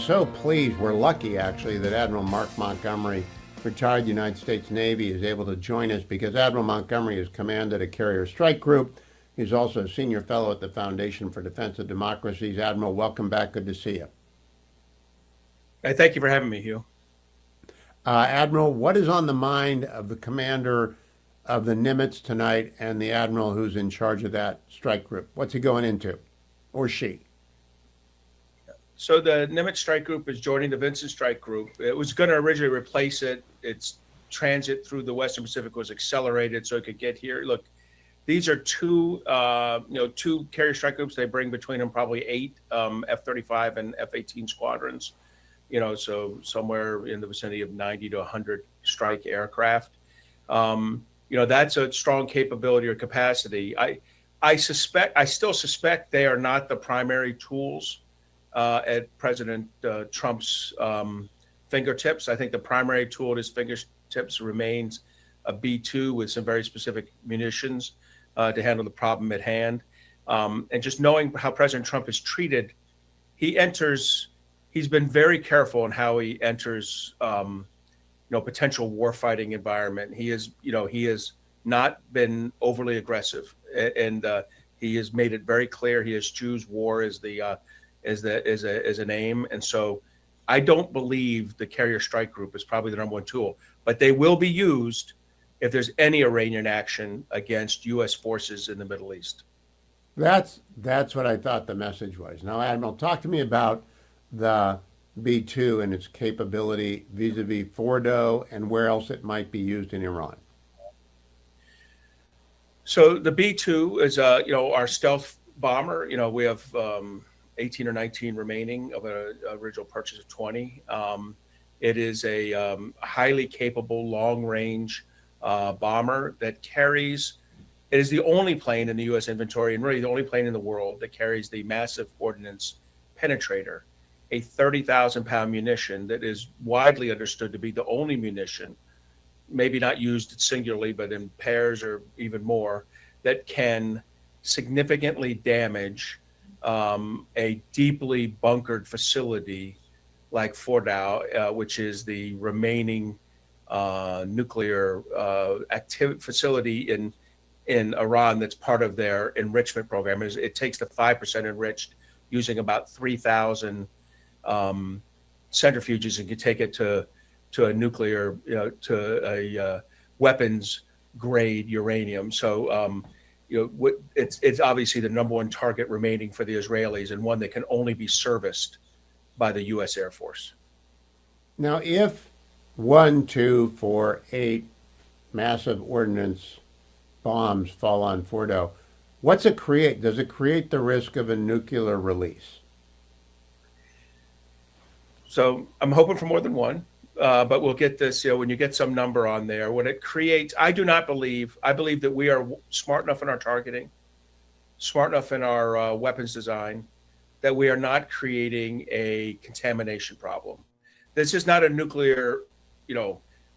so pleased, we're lucky actually, that Admiral Mark Montgomery, retired United States Navy, is able to join us because Admiral Montgomery has commanded a carrier strike group. He's also a senior fellow at the Foundation for Defense of Democracies. Admiral, welcome back. Good to see you. Hey, thank you for having me, Hugh. Admiral, what is on the mind of the commander of the Nimitz tonight and the admiral who's in charge of that strike group? What's he going into, or she? So the Nimitz strike group is joining the Vincent strike group. It was going to originally replace it. Its transit through the Western Pacific was accelerated so it could get here. Look, these are two carrier strike groups. They bring between them probably 8 F-35 and F-18 squadrons. So somewhere in the vicinity of 90 to 100 strike aircraft. That's a strong capability or capacity. I still suspect they are not the primary tools at President Trump's fingertips. I think the primary tool at his fingertips remains a B-2 with some very specific munitions to handle the problem at hand. And just knowing how President Trump is treated, he's been very careful in how he enters potential warfighting environment. He has not been overly aggressive, and he has made it very clear he eschews war as an aim. And so I don't believe the carrier strike group is probably the number one tool, but they will be used if there's any Iranian action against U.S. forces in the Middle East. That's what I thought the message was. Now, Admiral, talk to me about the B-2 and its capability vis-a-vis Fordo and where else it might be used in Iran. So the B-2 is, our stealth bomber. We have 18 or 19 remaining of an original purchase of 20. It is a highly capable long-range bomber that carries. It is the only plane in the U.S. inventory, and really the only plane in the world that carries the massive ordnance penetrator, a 30,000-pound munition that is widely understood to be the only munition, maybe not used singularly, but in pairs or even more, that can significantly damage a deeply bunkered facility like Fordow, which is the remaining nuclear facility in Iran that's part of their enrichment program. It takes the 5% enriched using about 3,000 centrifuges and can take it to a nuclear, to a weapons grade uranium. So, it's obviously the number one target remaining for the Israelis, and one that can only be serviced by the U.S. Air Force. Now, if 1, 2, 4, 8 massive ordnance bombs fall on Fordo, what's it create? Does it create the risk of a nuclear release? So I'm hoping for more than one, but we'll get this, when you get some number on there, what it creates, I believe that we are smart enough in our targeting, smart enough in our weapons design, that we are not creating a contamination problem. This is not a nuclear,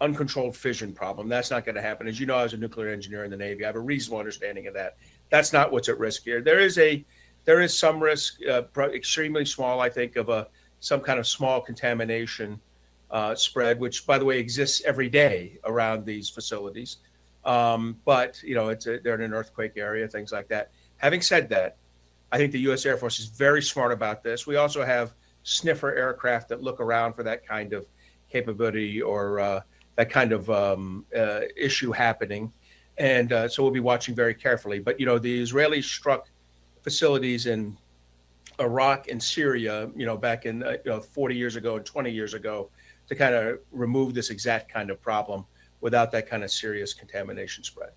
uncontrolled fission problem. That's not going to happen. As you know, I was a nuclear engineer in the Navy. I have a reasonable understanding of that. That's not what's at risk here. There is some risk, extremely small, I think, of some kind of small contamination spread, which, by the way, exists every day around these facilities. But they're in an earthquake area, things like that. Having said that, I think the U.S. Air Force is very smart about this. We also have sniffer aircraft that look around for that kind of capability or that kind of issue happening. And so we'll be watching very carefully. But, the Israelis struck facilities in Iraq and Syria, back in 40 years ago and 20 years ago to kind of remove this exact kind of problem without that kind of serious contamination spread.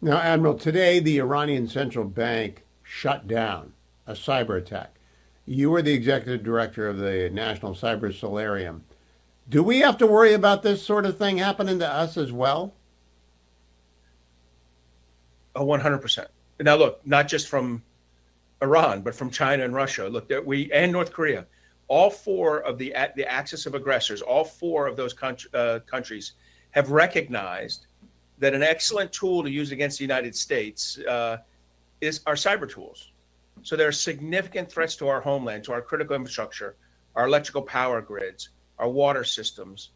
Now, Admiral, today the Iranian central bank shut down a cyber attack. You were the executive director of the National Cyber Solarium. Do we have to worry about this sort of thing happening to us as well? 100%. Now, look, not just from Iran, but from China and Russia. Look, and North Korea, all four of the axis of aggressors, all four of those countries have recognized that an excellent tool to use against the United States is our cyber tools. So there are significant threats to our homeland, to our critical infrastructure, our electrical power grids, our water systems,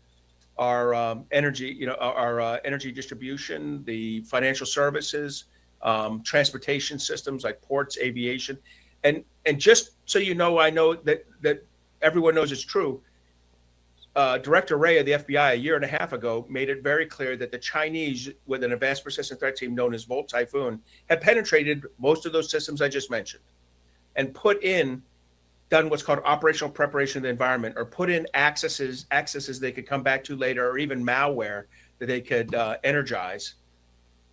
our energy, our energy distribution, the financial services, transportation systems like ports, aviation, and just so you know, I know that everyone knows it's true. Director Wray of the FBI a year and a half ago made it very clear that the Chinese, with an advanced persistent threat team known as Volt Typhoon, had penetrated most of those systems I just mentioned and done what's called operational preparation of the environment, or put in accesses they could come back to later, or even malware that they could energize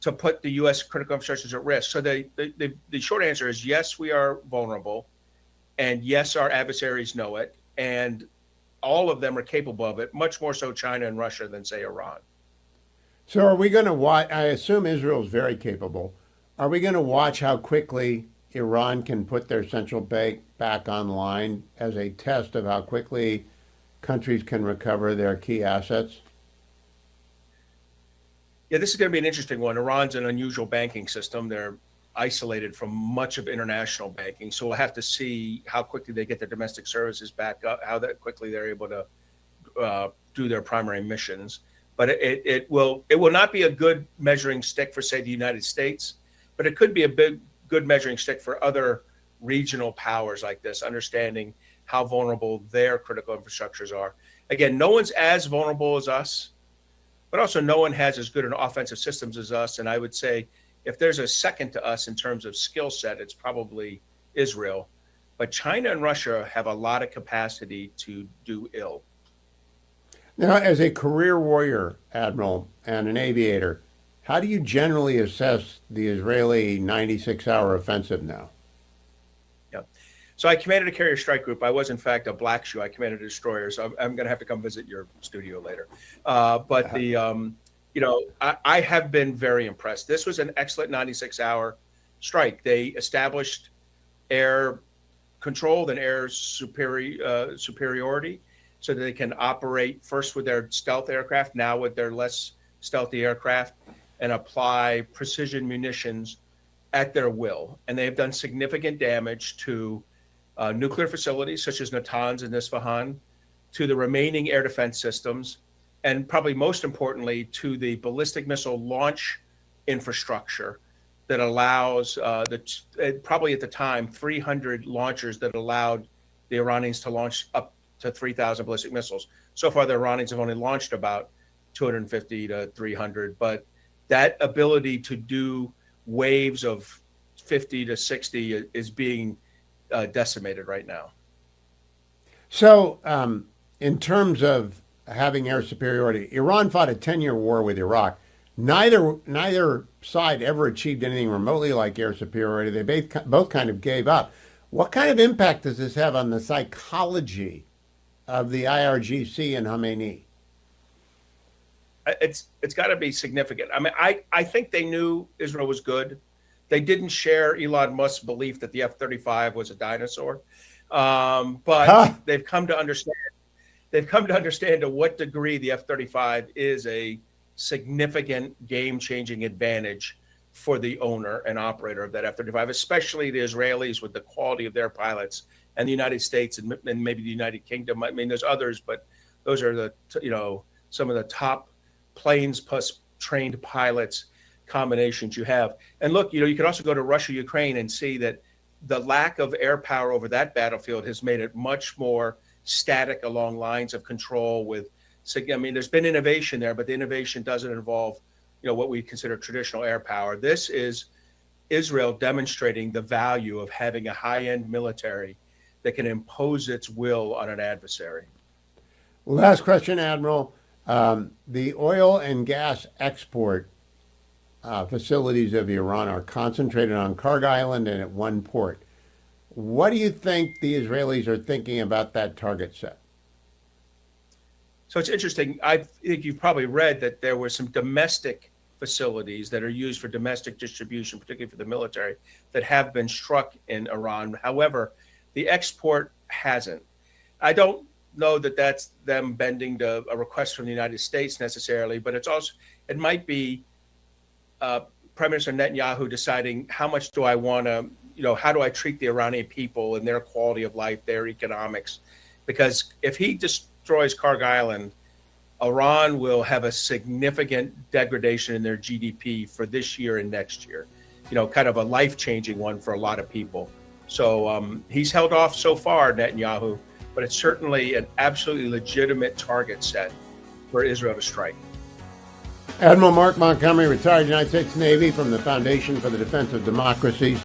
to put the U.S. critical infrastructures at risk. So the short answer is yes, we are vulnerable, and yes, our adversaries know it, and all of them are capable of it, much more so China and Russia than, say, Iran. So are we going to watch? I assume Israel is very capable. Are we going to watch how quickly Iran can put their central bank back online as a test of how quickly countries can recover their key assets? Yeah, this is going to be an interesting one. Iran's an unusual banking system. They're isolated from much of international banking. So we'll have to see how quickly they get their domestic services back up, how that quickly they're able to do their primary missions. But it will not be a good measuring stick for, say, the United States, but it could be a good measuring stick for other regional powers like this, understanding how vulnerable their critical infrastructures are. Again, no one's as vulnerable as us, but also no one has as good an offensive systems as us. And I would say if there's a second to us in terms of skill set, it's probably Israel. But China and Russia have a lot of capacity to do ill. Now, as a career warrior, Admiral, and an aviator, how do you generally assess the Israeli 96-hour offensive now? Yeah. So I commanded a carrier strike group. I was, in fact, a black shoe. I commanded a destroyer. So I'm going to have to come visit your studio later. But I have been very impressed. This was an excellent 96-hour strike. They established air control, then air superiority, so that they can operate first with their stealth aircraft, now with their less stealthy aircraft, and apply precision munitions at their will. And they have done significant damage to nuclear facilities such as Natanz and Isfahan, to the remaining air defense systems, and probably most importantly, to the ballistic missile launch infrastructure that allows probably at the time 300 launchers that allowed the Iranians to launch up to 3,000 ballistic missiles. So far, the Iranians have only launched about 250 to 300, but that ability to do waves of 50 to 60 is being decimated right now. So, in terms of having air superiority, Iran fought a 10-year war with Iraq. Neither side ever achieved anything remotely like air superiority. They both kind of gave up. What kind of impact does this have on the psychology of the IRGC and Khamenei? It's got to be significant. I mean, I think they knew Israel was good. They didn't share Elon Musk's belief that the F-35 was a dinosaur, but they've come to understand. They've come to understand to what degree the F-35 is a significant game-changing advantage for the owner and operator of that F-35, especially the Israelis with the quality of their pilots, and the United States and maybe the United Kingdom. I mean, there's others, but those are the some of the top planes plus trained pilots combinations you have. And look, you can also go to Russia, Ukraine, and see that the lack of air power over that battlefield has made it much more static along lines of control with, I mean, there's been innovation there, but the innovation doesn't involve, what we consider traditional air power. This is Israel demonstrating the value of having a high-end military that can impose its will on an adversary. Last question, Admiral. The oil and gas export facilities of Iran are concentrated on Karg Island and at one port. What do you think the Israelis are thinking about that target set? So it's interesting. I think you've probably read that there were some domestic facilities that are used for domestic distribution, particularly for the military, that have been struck in Iran. However, the export hasn't. I don't know that that's them bending to a request from the United States necessarily, but it might be Prime Minister Netanyahu deciding how much do I want to, how do I treat the Iranian people and their quality of life, their economics, because if he destroys Karg Island, Iran will have a significant degradation in their GDP for this year and next year. Kind of a life-changing one for a lot of people. So he's held off so far, Netanyahu, but it's certainly an absolutely legitimate target set for Israel to strike. Admiral Mark Montgomery, retired United States Navy from the Foundation for the Defense of Democracy.